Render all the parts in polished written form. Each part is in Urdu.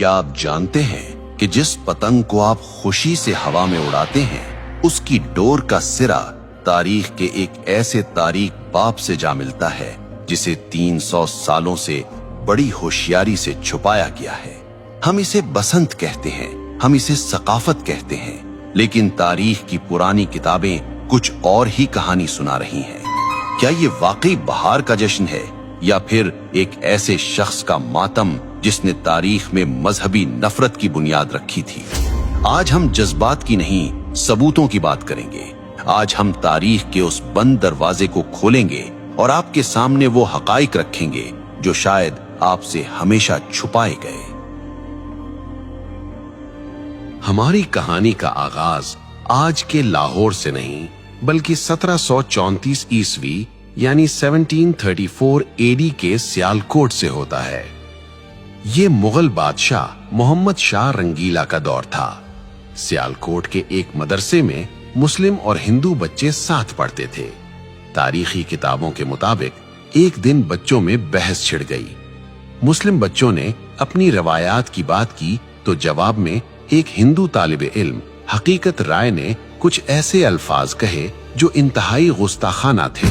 کیا آپ جانتے ہیں کہ جس پتنگ کو آپ خوشی سے ہوا میں اڑاتے ہیں اس کی ڈور کا سرا تاریخ کے ایک ایسے تاریک باپ سے جا ملتا ہے جسے 300 سالوں سے بڑی ہوشیاری سے چھپایا گیا ہے۔ ہم اسے بسنت کہتے ہیں، ہم اسے ثقافت کہتے ہیں، لیکن تاریخ کی پرانی کتابیں کچھ اور ہی کہانی سنا رہی ہیں۔ کیا یہ واقعی بہار کا جشن ہے یا پھر ایک ایسے شخص کا ماتم جس نے تاریخ میں مذہبی نفرت کی بنیاد رکھی تھی؟ آج ہم جذبات کی نہیں، ثبوتوں کی بات کریں گے۔ آج ہم تاریخ کے اس بند دروازے کو کھولیں گے اور آپ کے سامنے وہ حقائق رکھیں گے جو شاید آپ سے ہمیشہ چھپائے گئے۔ ہماری کہانی کا آغاز آج کے لاہور سے نہیں بلکہ 1734 عیسوی یعنی 1734 AD کے سیالکوٹ سے ہوتا ہے۔ یہ مغل بادشاہ محمد شاہ رنگیلا کا دور تھا۔ سیالکوٹ کے ایک مدرسے میں مسلم اور ہندو بچے ساتھ پڑھتے تھے۔ تاریخی کتابوں کے مطابق ایک دن بچوں میں بحث چھڑ گئی۔ مسلم بچوں نے اپنی روایات کی بات کی تو جواب میں ایک ہندو طالب علم حقیقت رائے نے کچھ ایسے الفاظ کہے جو انتہائی گستاخانہ تھے۔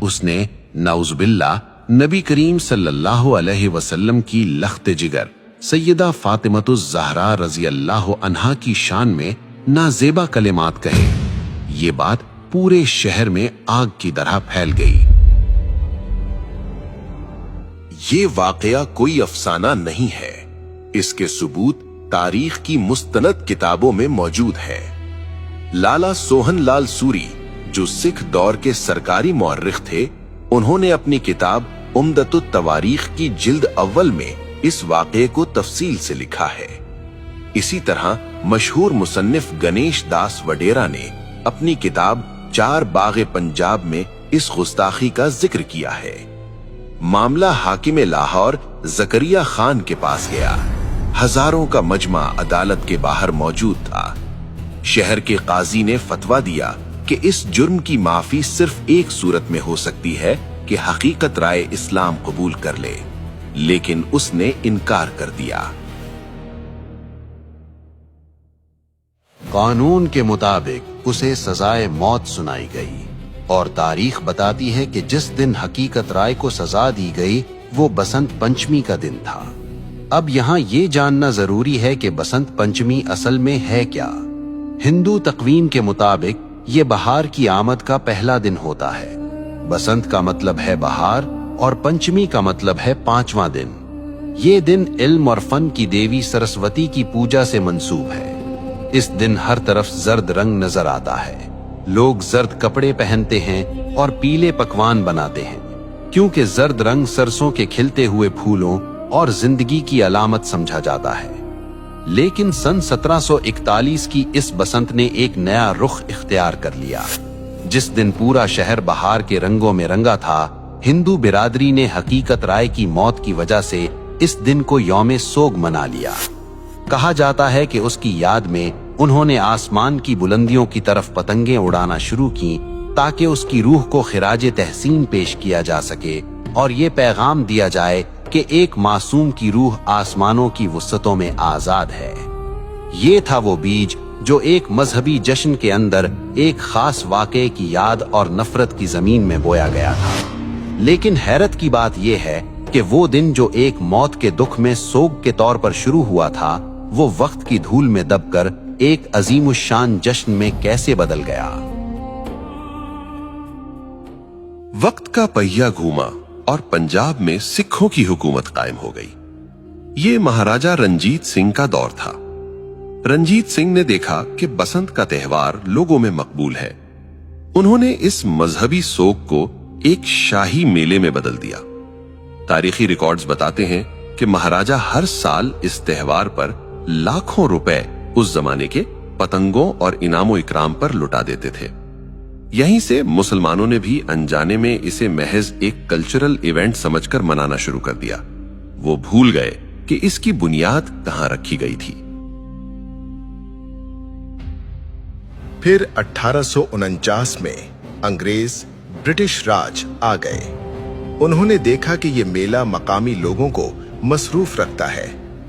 اس نے نعوذ باللہ نبی کریم صلی اللہ علیہ وسلم کی لخت جگر سیدہ فاطمۃ الزہرا رضی اللہ عنہا کی شان میں نازیبا کلمات کہے۔ یہ بات پورے شہر میں آگ کی طرح پھیل گئی۔ یہ واقعہ کوئی افسانہ نہیں ہے، اس کے ثبوت تاریخ کی مستند کتابوں میں موجود ہے۔ لالا سوہن لال سوری جو سکھ دور کے سرکاری مورخ تھے، انہوں نے اپنی کتاب عمدۃ التواریخ کی جلد اول میں اس واقعے کو تفصیل سے لکھا ہے۔ اسی طرح مشہور مصنف گنیش داس وڈیرا نے اپنی کتاب چار باغ پنجاب میں اس گستاخی کا ذکر کیا ہے۔ معاملہ حاکم لاہور زکریا خان کے پاس گیا۔ ہزاروں کا مجمع عدالت کے باہر موجود تھا۔ شہر کے قاضی نے فتویٰ دیا کہ اس جرم کی معافی صرف ایک صورت میں ہو سکتی ہے کہ حقیقت رائے اسلام قبول کر لے، لیکن اس نے انکار کر دیا۔ قانون کے مطابق اسے سزائے موت سنائی گئی اور تاریخ بتاتی ہے کہ جس دن حقیقت رائے کو سزا دی گئی وہ بسنت پنچمی کا دن تھا۔ اب یہاں یہ جاننا ضروری ہے کہ بسنت پنچمی اصل میں ہے کیا؟ ہندو تقویم کے مطابق یہ بہار کی آمد کا پہلا دن ہوتا ہے۔ بسنت کا مطلب ہے بہار اور پنچمی کا مطلب ہے 5واں دن۔ یہ دن علم اور فن کی دیوی سرسوتی کی پوجا سے منسوب ہے۔ اس دن ہر طرف زرد رنگ نظر آتا ہے۔ لوگ زرد کپڑے پہنتے ہیں اور پیلے پکوان بناتے ہیں کیونکہ زرد رنگ سرسوں کے کھلتے ہوئے پھولوں اور زندگی کی علامت سمجھا جاتا ہے۔ لیکن سن 1741 کی اس بسنت نے ایک نیا رخ اختیار کر لیا۔ جس دن پورا شہر بہار کے رنگوں میں رنگا تھا، ہندو برادری نے حقیقت رائے کی موت کی وجہ سے اس دن کو یوم سوگ منا لیا۔ کہا جاتا ہے کہ اس کی یاد میں انہوں نے آسمان کی بلندیوں کی طرف پتنگیں اڑانا شروع کی تاکہ اس کی روح کو خراج تحسین پیش کیا جا سکے اور یہ پیغام دیا جائے کہ ایک معصوم کی روح آسمانوں کی وسعتوں میں آزاد ہے۔ یہ تھا وہ بیج جو ایک مذہبی جشن کے اندر ایک خاص واقعے کی یاد اور نفرت کی زمین میں بویا گیا تھا۔ لیکن حیرت کی بات یہ ہے کہ وہ دن جو ایک موت کے دکھ میں سوگ کے طور پر شروع ہوا تھا، وہ وقت کی دھول میں دب کر ایک عظیم الشان جشن میں کیسے بدل گیا؟ وقت کا پہیہ گھوما اور پنجاب میں سکھوں کی حکومت قائم ہو گئی۔ یہ مہاراجہ رنجیت سنگھ کا دور تھا۔ رنجیت سنگھ نے دیکھا کہ بسنت کا تہوار لوگوں میں مقبول ہے۔ انہوں نے اس مذہبی سوگ کو ایک شاہی میلے میں بدل دیا۔ تاریخی ریکارڈز بتاتے ہیں کہ مہاراجہ ہر سال اس تہوار پر لاکھوں روپے اس زمانے کے پتنگوں اور انعام و اکرام پر لٹا دیتے تھے۔ یہیں سے مسلمانوں نے بھی انجانے میں اسے محض ایک کلچرل ایونٹ سمجھ کر منانا شروع کر دیا۔ وہ بھول گئے کہ اس کی بنیاد کہاں رکھی گئی تھی۔ پھر 1849 میں انگریز برٹش راج آ گئے۔ انہوں نے دیکھا کہ یہ میلہ مقامی لوگوں کو مصروف رکھتا ہے۔